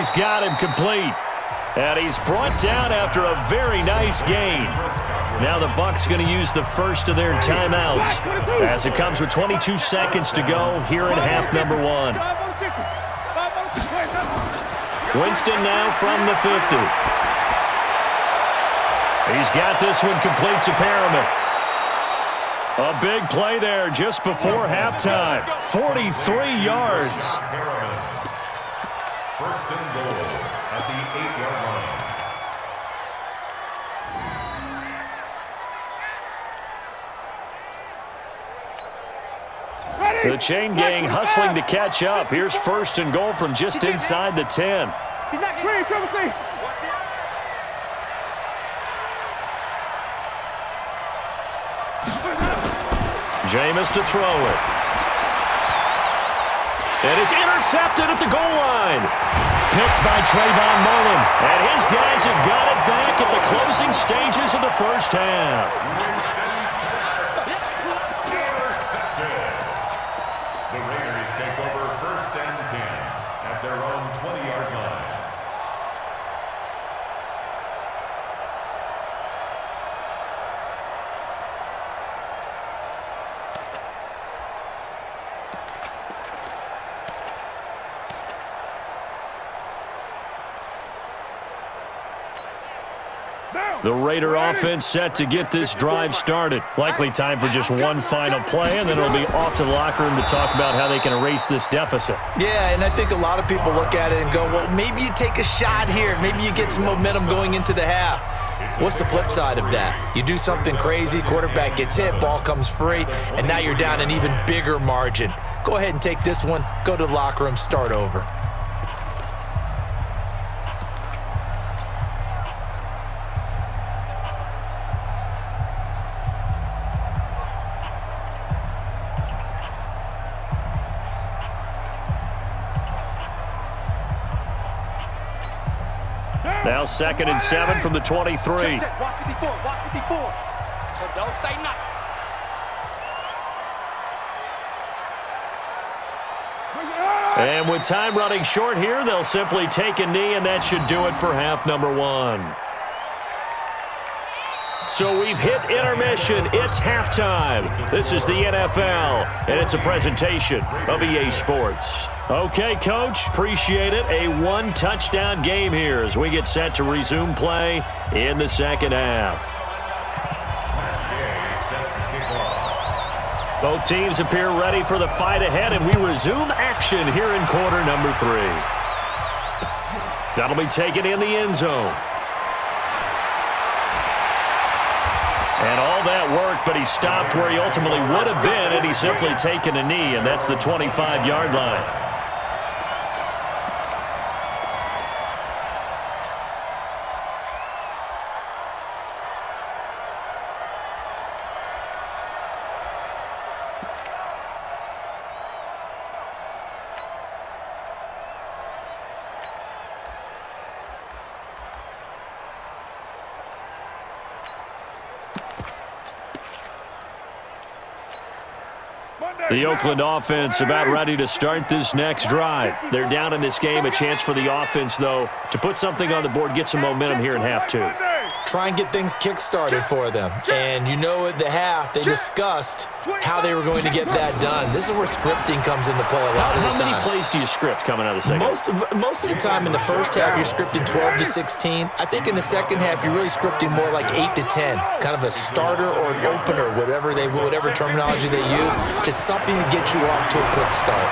he's got him complete. And he's brought down after a very nice gain. Now the Bucs going to use the first of their timeouts as it comes with 22 seconds to go here in half number 1. Winston now from the 50. He's got this one complete to Perriman. A big play there just before halftime. 43 yards. First and goal at the 8-yard line. The chain gang hustling to catch up. Here's first and goal from just inside the 10. Jameis to throw it. And it's intercepted at the goal line. Picked by Trayvon Mullen. And his guys have got it back at the closing stages of the first half. The Raiders take over first and 10 at their own 20-yard line. The Raider offense set to get this drive started. Likely time for just one final play, and then it'll be off to the locker room to talk about how they can erase this deficit. Yeah, and I think a lot of people look at it and go, well, maybe you take a shot here. Maybe you get some momentum going into the half. What's the flip side of that? You do something crazy, quarterback gets hit, ball comes free, and now you're down an even bigger margin. Go ahead and take this one, go to the locker room, start over. Now 2nd and 7 from the 23. Watch 54. So don't say nothing. And with time running short here, they'll simply take a knee, and that should do it for half number 1. So we've hit intermission. It's halftime. This is the NFL, and it's a presentation of EA Sports. Okay, Coach, appreciate it. A one-touchdown game here as we get set to resume play in the second half. Both teams appear ready for the fight ahead, and we resume action here in quarter number 3. That'll be taken in the end zone. And all that work, but he stopped where he ultimately would have been, and he's simply taken a knee, and that's the 25-yard line. The Oakland offense about ready to start this next drive. They're down in this game. A chance for the offense, though, to put something on the board, get some momentum here in half 2. Try and get things kick-started for them. And you know at the half, they discussed how they were going to get that done. This is where scripting comes into play a lot of the time. How many plays do you script coming out of the second? Most of the time in the first half, you're scripting 12 to 16. I think in the second half, you're really scripting more like 8 to 10. Kind of a starter or an opener, whatever terminology they use. Just something to get you off to a quick start.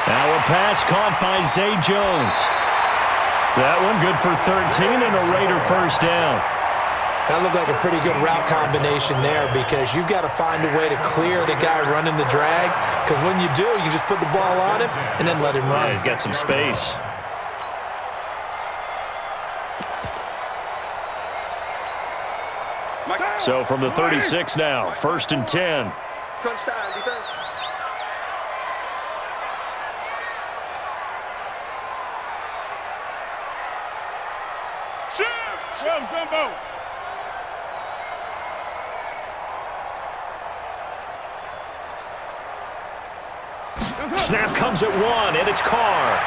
Now a pass caught by Zay Jones. That one good for 13 and a Raider first down. That looked like a pretty good route combination there because you've got to find a way to clear the guy running the drag, because when you do, you just put the ball on him and then let him run. Yeah, he's got some space. So from the 36 now, 1st and 10. Crunch time, defense. Gumbo. Snap comes at 1, and it's Carr.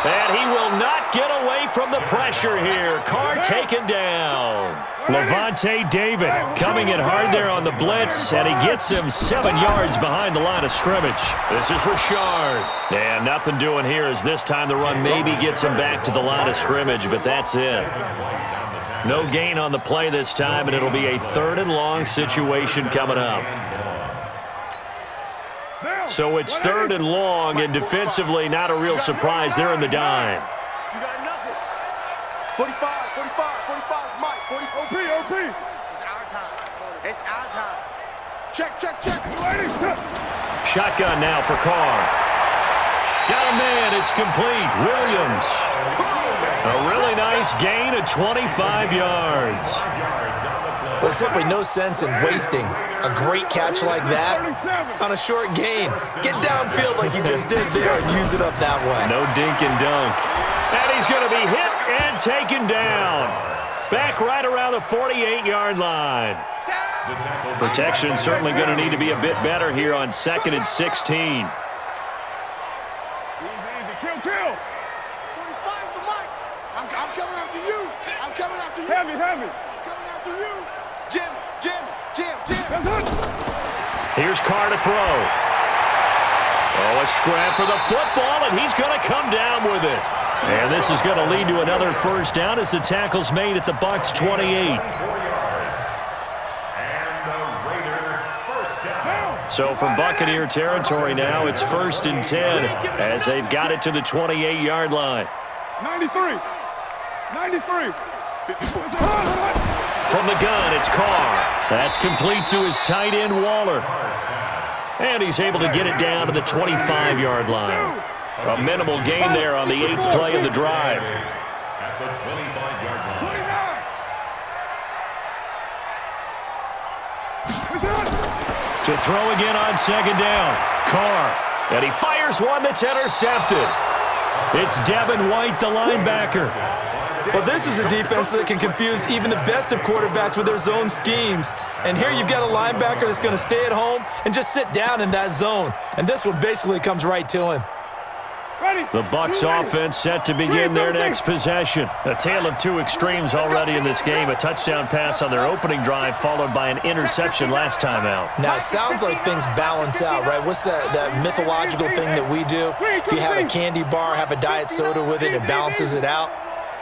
And he will not get away from the pressure here. Carr taken down. Levante David coming in hard there on the blitz, and he gets him 7 yards behind the line of scrimmage. This is Richard. And nothing doing here as this time the run maybe gets him back to the line of scrimmage, but that's it. No gain on the play this time, and it'll be a 3rd and long situation coming up. So it's 3rd and long, and defensively not a real surprise. They're in the dime. You got nothing. 45, 45, Mike, 40. OP. It's our time. It's our time. Check. Shotgun now for Carr. Got a man. It's complete. Williams. A really nice gain of 25 yards. Well, simply no sense in wasting a great catch like that on a short gain. Get downfield like he just did there and use it up that way. No dink and dunk. And he's going to be hit and taken down. Back right around the 48-yard line. Protection certainly going to need to be a bit better here on 2nd and 16. Easy. Kill. 45's the mic. I'm coming after you. Heavy. Coming after you. Jim. Here's Carr to throw. Oh, a scrap for the football, and he's going to come down with it. And this is going to lead to another 1st down as the tackle's made at the Bucs 28. So from Buccaneer territory now, it's 1st and 10 as they've got it to the 28-yard line. 93. From the gun, it's Carr. That's complete to his tight end, Waller. And he's able to get it down to the 25-yard line. A minimal gain there on the 8th play of the drive. At the 25-yard line. To throw again on 2nd down. Carr. And he fires one that's intercepted. It's Devin White, the linebacker. Well, this is a defense that can confuse even the best of quarterbacks with their zone schemes. And here you've got a linebacker that's going to stay at home and just sit down in that zone. And this one basically comes right to him. The Bucs offense set to begin their next possession. A tale of 2 extremes already in this game. A touchdown pass on their opening drive followed by an interception last time out. Now, it sounds like things balance out, right? What's that mythological thing that we do? If you have a candy bar, have a diet soda with it, it balances it out.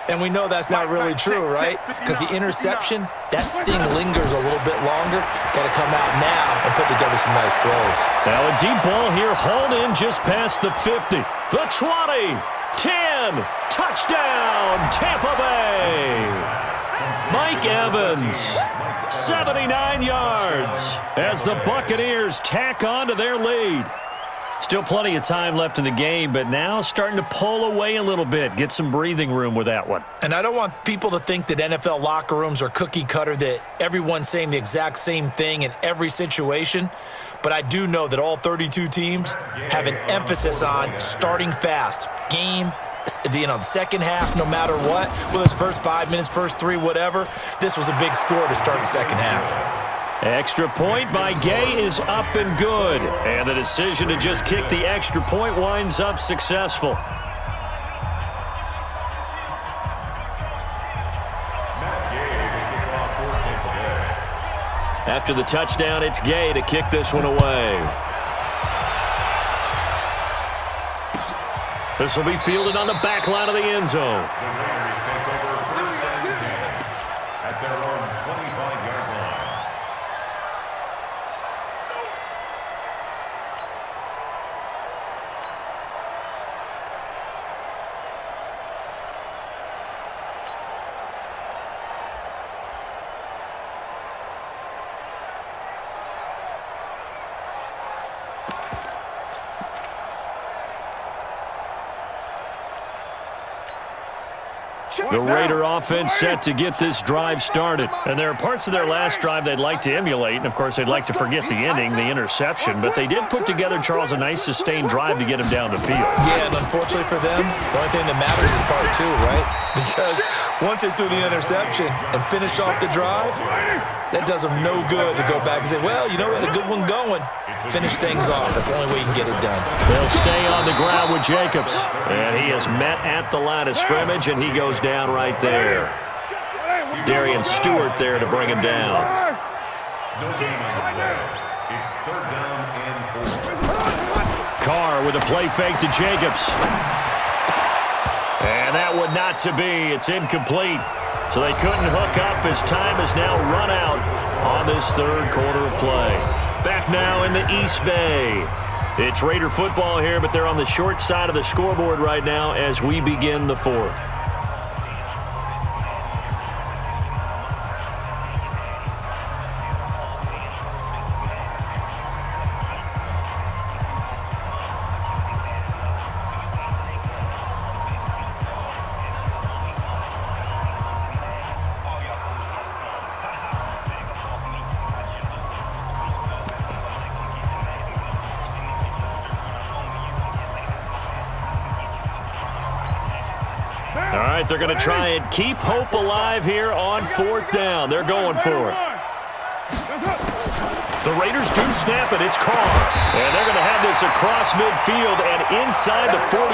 And we know that's not really true, right? Because the interception, that sting lingers a little bit longer. Got to come out now and put together some nice plays. Now a deep ball here, hauled in just past the 50. The 20, 10, touchdown, Tampa Bay. Mike Evans, 79 yards as the Buccaneers tack on to their lead. Still plenty of time left in the game, but now starting to pull away a little bit. Get some breathing room with that one. And I don't want people to think that NFL locker rooms are cookie cutter, that everyone's saying the exact same thing in every situation. But I do know that all 32 teams have an emphasis on starting fast. Game, the second half, no matter what, whether it's first 5 minutes, first 3, whatever, this was a big score to start the second half. Extra point by Gay is up and good. And the decision to just kick the extra point winds up successful. After the touchdown, it's Gay to kick this one away. This will be fielded on the back line of the end zone. At their own 25-yard line. The Raider offense set to get this drive started. And there are parts of their last drive they'd like to emulate. And, of course, they'd like to forget the ending, the interception. But they did put together, Charles, a nice sustained drive to get him down the field. Yeah, and unfortunately for them, the only thing that matters is part 2, right? Because Once they threw the interception and finished off the drive, that does them no good to go back and say, well, you know, we had a good one going. Finish things off. That's the only way you can get it done. They'll stay on the ground with Jacobs. And he is met at the line of scrimmage, and he goes down right there. Darian Stewart there to bring him down. No gain on the play. It's third down and 4. Carr with a play fake to Jacobs. And that one not to be. It's incomplete. So they couldn't hook up as time has now run out on this third quarter of play. Back now in the East Bay. It's Raider football here, but they're on the short side of the scoreboard right now as we begin the fourth. All right, they're going to try and keep hope alive here on fourth down. They're going for it. The Raiders do snap it. It's Carr. And they're going to have this across midfield and inside the 45.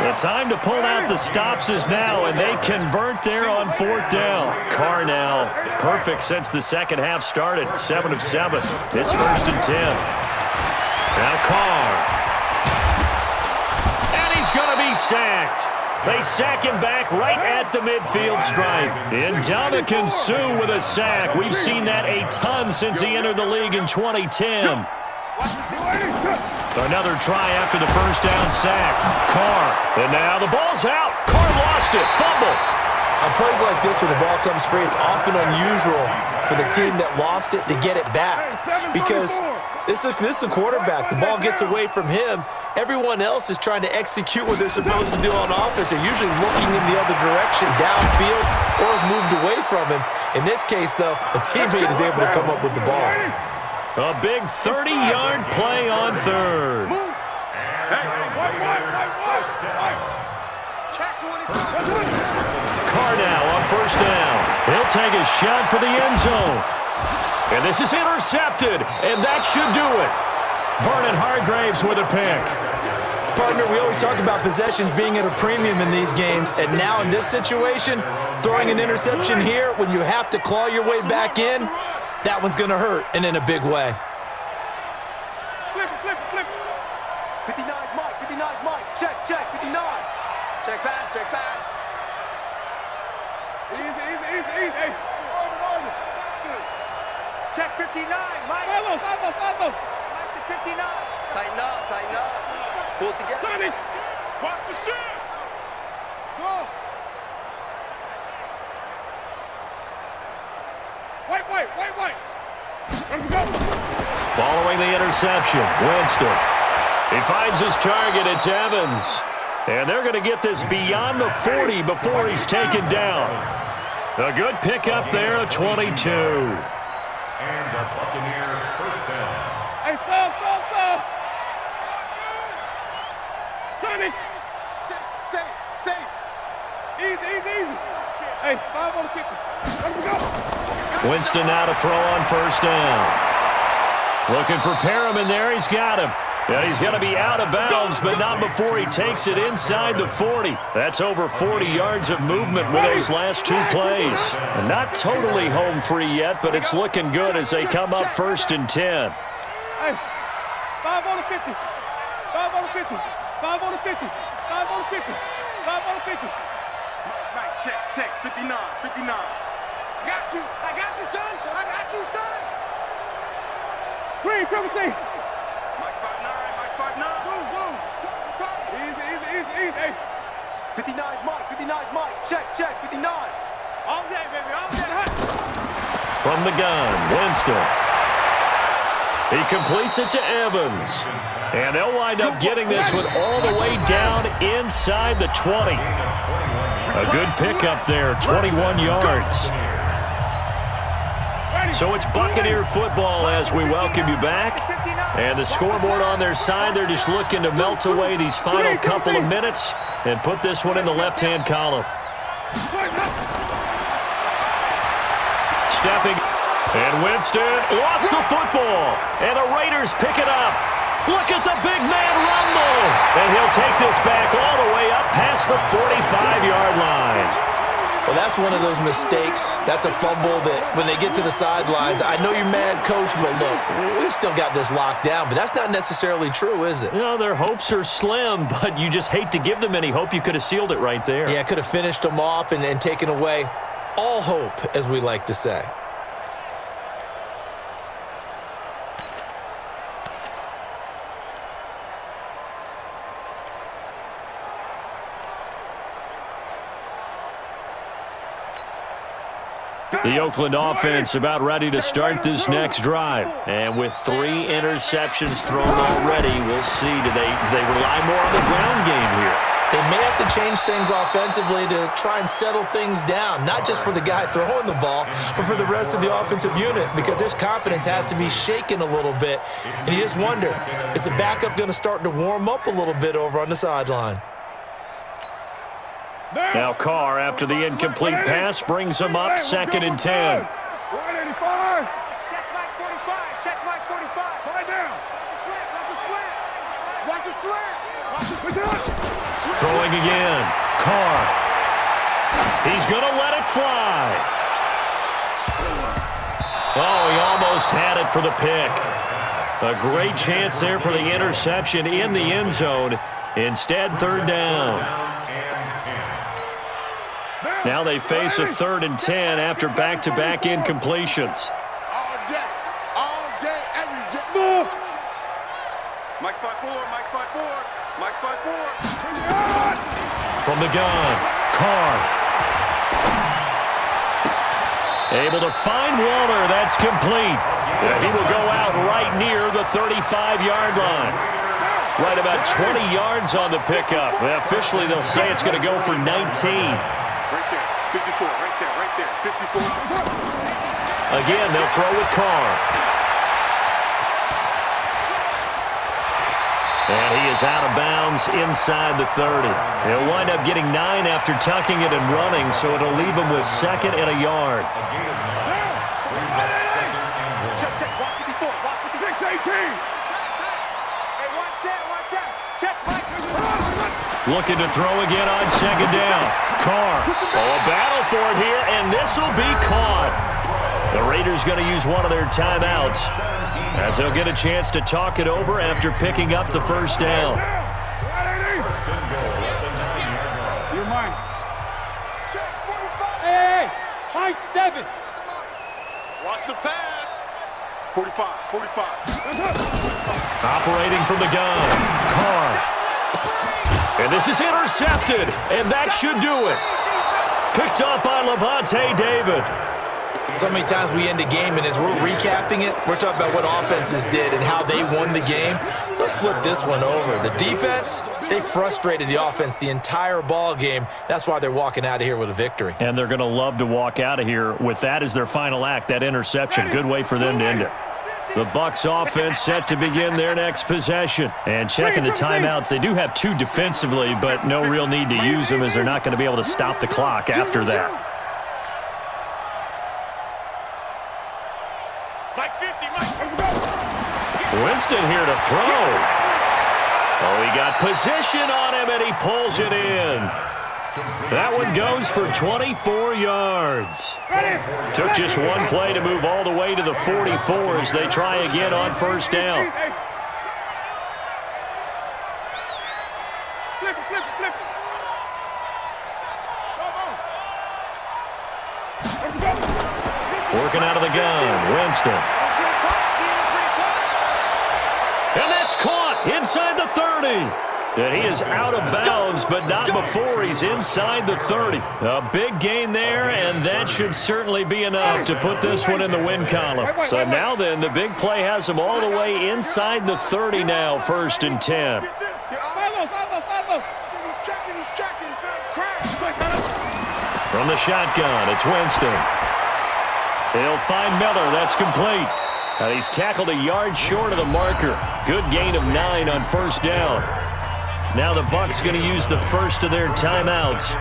The time to pull out the stops is now, and they convert there on fourth down. Carr now perfect since the second half started. 7 of 7. It's 1st and 10. Now Carr. He's going to be sacked. They sack him back right at the midfield stripe. Ndamukong Suh with a sack. We've seen that a ton since he entered the league in 2010. Another try after the first down sack. Carr. And now the ball's out. Carr lost it. Fumble. On plays like this, when the ball comes free, it's often unusual for the team that lost it to get it back. Because this is the quarterback. The ball gets away from him. Everyone else is trying to execute what they're supposed to do on offense. They're usually looking in the other direction, downfield, or have moved away from him. In this case, though, a teammate is able to come up with the ball. A big 30-yard play on third. Carr now on first down. He'll take a shot for the end zone. And this is intercepted, and that should do it. Vernon Hargreaves with a pick. Partner, we always talk about possessions being at a premium in these games, and now in this situation, throwing an interception here when you have to claw your way back in, that one's going to hurt, and in a big way. Flip it. 59 Mike. Check, 59. Check back. Easy. Hey. Order. Check 59, Mike. Follow. 59. Tighten up. Pull it together. Sonny, watch the shot. Go. Wait. Let him go. Following the interception, Winston. He finds his target. It's Evans. And they're going to get this beyond the 40 before he's taken down. A good pickup there, a 22. And a Buccaneer first down. Hey, fall. Sonny. Say. Easy. Hey, 5 on the 50. Let him go. Winston now to throw on first down. Looking for Perriman there. He's got him. Yeah, he's going to be out of bounds, but not before he takes it inside the 40. That's over 40 yards of movement with those last 2 plays. And not totally home free yet, but it's looking good as they come up 1st and 10. Hey, 5 on the 50. 5 on the 50. 5 on the 50. 5 on the 50. 5 on the 50. Right, check. 59. I got you, son. Green, triple T. Mike 5'9. Zoom. Easy. Hey. 59 Mike. Check. 59. All day, baby. Hot. From the gun, Winston. He completes it to Evans. And they'll wind up getting this one all the way down inside the 20. A good pickup there, 21 yards. So it's Buccaneer football as we welcome you back. And the scoreboard on their side, they're just looking to melt away these final couple of minutes and put this one in the left-hand column. Stepping, and Winston lost the football, and the Raiders pick it up. Look at the big man rumble, and he'll take this back all the way up past the 45-yard line. Well, that's one of those mistakes. That's a fumble that when they get to the sidelines, I know you're mad, Coach, but look, we've still got this locked down, but that's not necessarily true, is it? You know, their hopes are slim, but you just hate to give them any hope. You could have sealed it right there. Yeah, could have finished them off and taken away all hope, as we like to say. The Oakland offense about ready to start this next drive. And with 3 interceptions thrown already, we'll see. Do they rely more on the ground game here? They may have to change things offensively to try and settle things down, not just for the guy throwing the ball, but for the rest of the offensive unit, because their confidence has to be shaken a little bit. And you just wonder, is the backup going to start to warm up a little bit over on the sideline? Now Carr, after the incomplete pass, brings him up 2nd and 10. 185. Check Mike 45. Check Mike 45. Lie down. Watch his flat. Watch his flat. Watch his flat. Throwing again. Carr. He's going to let it fly. Oh, he almost had it for the pick. A great chance there for the interception in the end zone. Instead, 3rd down. Now they face a 3rd and 10 after back-to-back incompletions. All day, every day. Move. Mike spot 4, Mike spot 4, Mike spot 4. From the gun, Carr. Able to find Waller. That's complete. And he will go out right near the 35-yard line. Right about 20 yards on the pickup. Well, officially, they'll say it's going to go for 19. Right there, 54, right there, 54. Again, they'll throw with Carr. And he is out of bounds inside the 30. He'll wind up getting 9 after tucking it and running, so it'll leave him with 2nd and a yard. Check, watch 54, watch 56, 18. Hey, watch that, check, Mike. Looking to throw again on 2nd down. Carr. Oh, a battle for it here, and this will be caught. The Raiders going to use one of their timeouts as they'll get a chance to talk it over after picking up the 1st down. You're mine. Hey, high 7. Watch the pass. 45. Operating from the gun. Carr. And this is intercepted, and that should do it. Picked up by Levante David. So many times we end a game, and as we're recapping it, we're talking about what offenses did and how they won the game. Let's flip this one over. The defense, they frustrated the offense the entire ball game. That's why they're walking out of here with a victory. And they're going to love to walk out of here with that as their final act, that interception. Good way for them to end it. The Bucs offense set to begin their next possession. And checking the timeouts, they do have 2 defensively, but no real need to use them as they're not going to be able to stop the clock after that. Winston here to throw. Oh, he got position on him, and he pulls it in. That one goes for 24 yards. Took just one play to move all the way to the 44 as they try again on 1st down. Working out of the gun, Winston. And that's caught inside the 30. And he is out of bounds, but not before he's inside the 30. A big gain there, and that should certainly be enough to put this one in the win column. So now then, the big play has him all the way inside the 30 now, 1st and 10. From the shotgun, it's Winston. He'll find Miller. That's complete. And he's tackled a yard short of the marker. Good gain of 9 on 1st down. Now the Bucs going to use the first of their timeouts.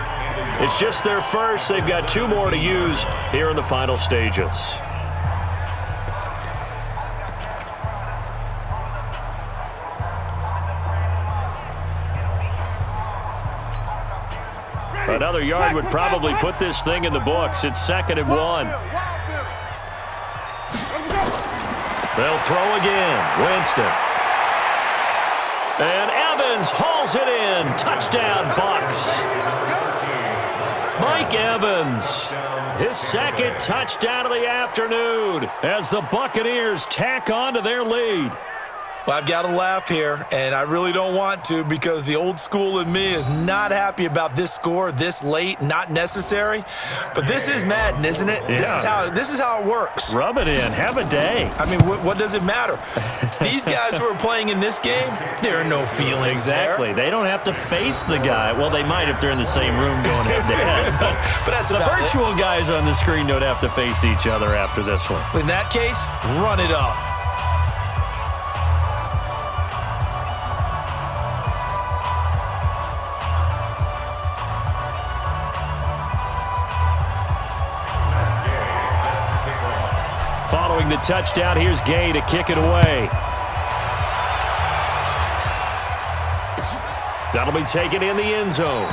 It's just their first. They've got 2 more to use here in the final stages. Another yard would probably put this thing in the books. It's 2nd and 1. They'll throw again. Winston. And Evans hauls it in. Touchdown, Bucs. Mike Evans, his 2nd touchdown of the afternoon as the Buccaneers tack on to their lead. Well, I've got to laugh here, and I really don't want to because the old school in me is not happy about this score this late, not necessary. But this is Madden, isn't it? Yeah. This is how it works. Rub it in. Have a day. I mean, what does it matter? These guys who are playing in this game, there are no feelings Exactly. there. They don't have to face the guy. Well, they might if they're in the same room going head-to-head. But that's the about virtual guys on the screen don't have to face each other after this one. In that case, run it up. Following the touchdown, here's Gay to kick it away. That'll be taken in the end zone.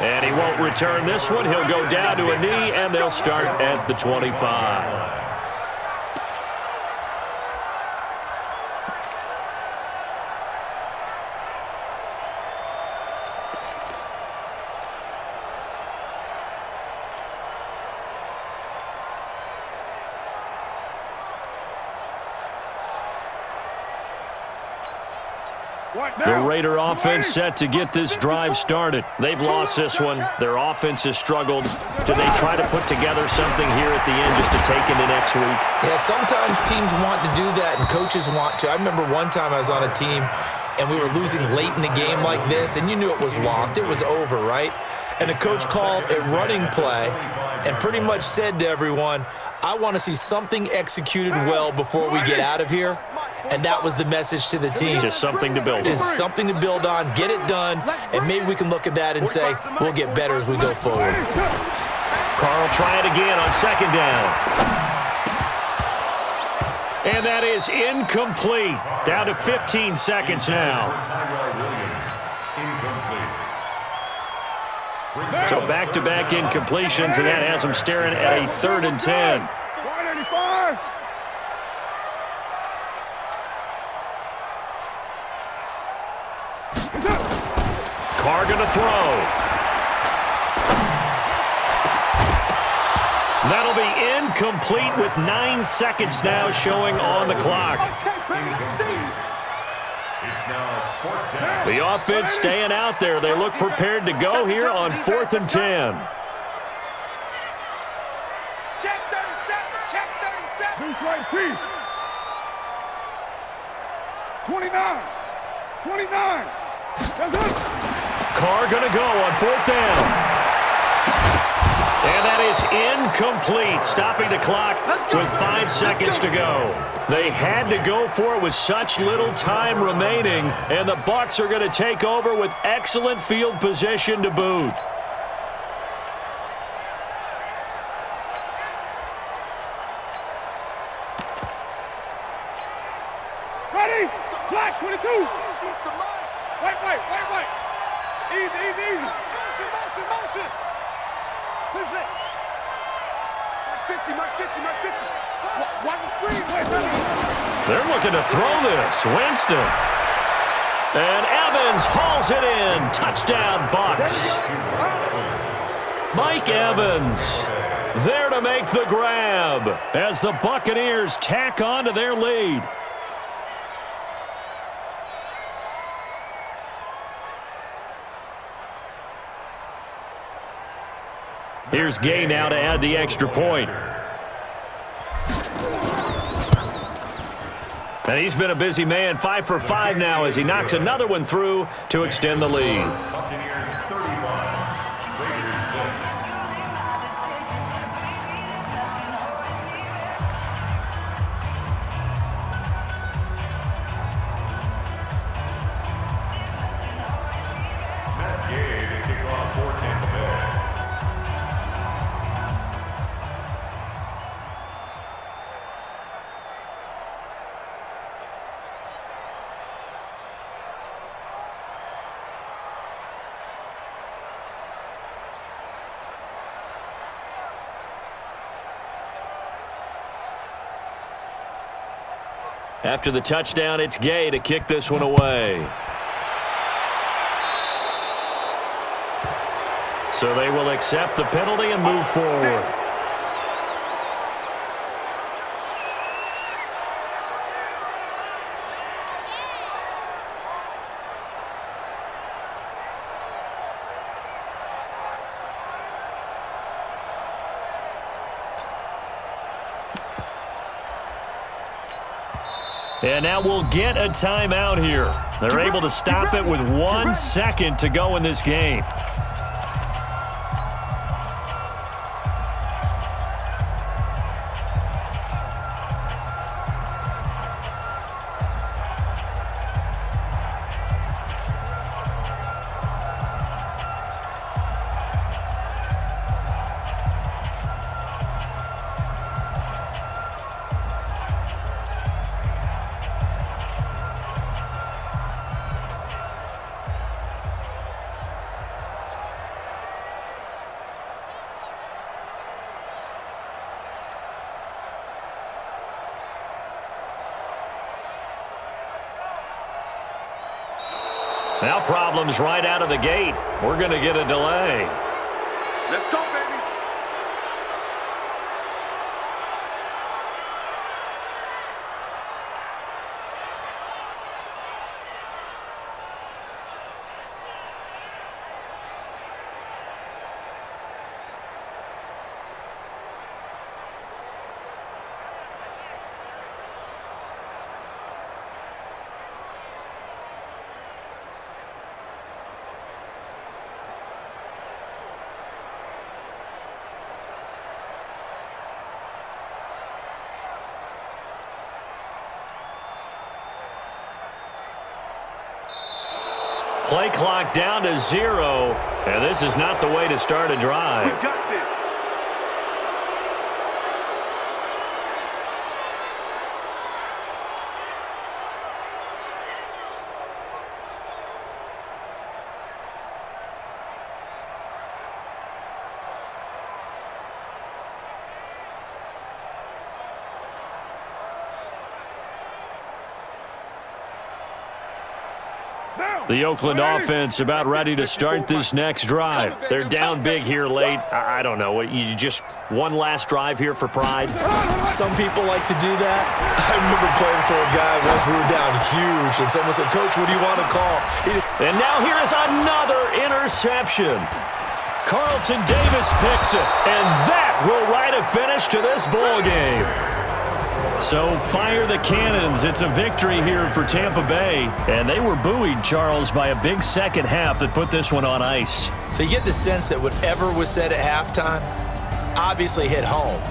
And he won't return this one. He'll go down to a knee, and they'll start at the 25. The Raider offense set to get this drive started. They've lost this one. Their offense has struggled. Do they try to put together something here at the end just to take into next week? Yeah, sometimes teams want to do that and coaches want to. I remember one time I was on a team and we were losing late in the game like this, and you knew it was lost. It was over, right? And the coach called a running play and pretty much said to everyone, I want to see something executed well before we get out of here. And that was the message to the team. Just something to build on. Just something to build on, get it done, and maybe we can look at that and say, we'll get better as we go forward. Carl try it again on 2nd down. And that is incomplete. Down to 15 seconds now. So back-to-back incompletions, and that has them staring at a 3rd and 10. Carr going to throw. That'll be incomplete with 9 seconds now showing on the clock. The offense staying out there. They look prepared to go here on 4th and 10. Check 37. Check 37. Who's right, Chief? 29. 29. That's it. Carr going to go on 4th down. And that is incomplete, stopping the clock with 5 seconds to go. They had to go for it with such little time remaining, and the Bucs are going to take over with excellent field position to boot. Ready? Black 22. Wait. Easy. Motion. 50, Max 50. Watch the screen. They're looking to throw this. Winston. And Evans hauls it in. Touchdown, Bucs. Mike Evans there to make the grab as the Buccaneers tack on to their lead. Here's Gay now to add the extra point. And he's been a busy man, 5 for 5 now as he knocks another one through to extend the lead. Buccaneers 35, Raiders 6. After the touchdown, it's Gay to kick this one away. So they will accept the penalty and move forward. And now we'll get a timeout here. They're able to stop it with 1 second to go in this game. Now problems right out of the gate. We're going to get a delay. Let's go, baby. Play clock down to 0, and this is not the way to start a drive. We got this. The Oakland offense about ready to start this next drive. They're down big here late. I don't know. You just one last drive here for pride? Some people like to do that. I remember playing for a guy once we were down huge, and someone said, "Coach, what do you want to call?" And now here is another interception. Carlton Davis picks it, and that will write a finish to this ball game. So fire the cannons. It's a victory here for Tampa Bay. And they were buoyed, Charles, by a big second half that put this one on ice. So you get the sense that whatever was said at halftime obviously hit home.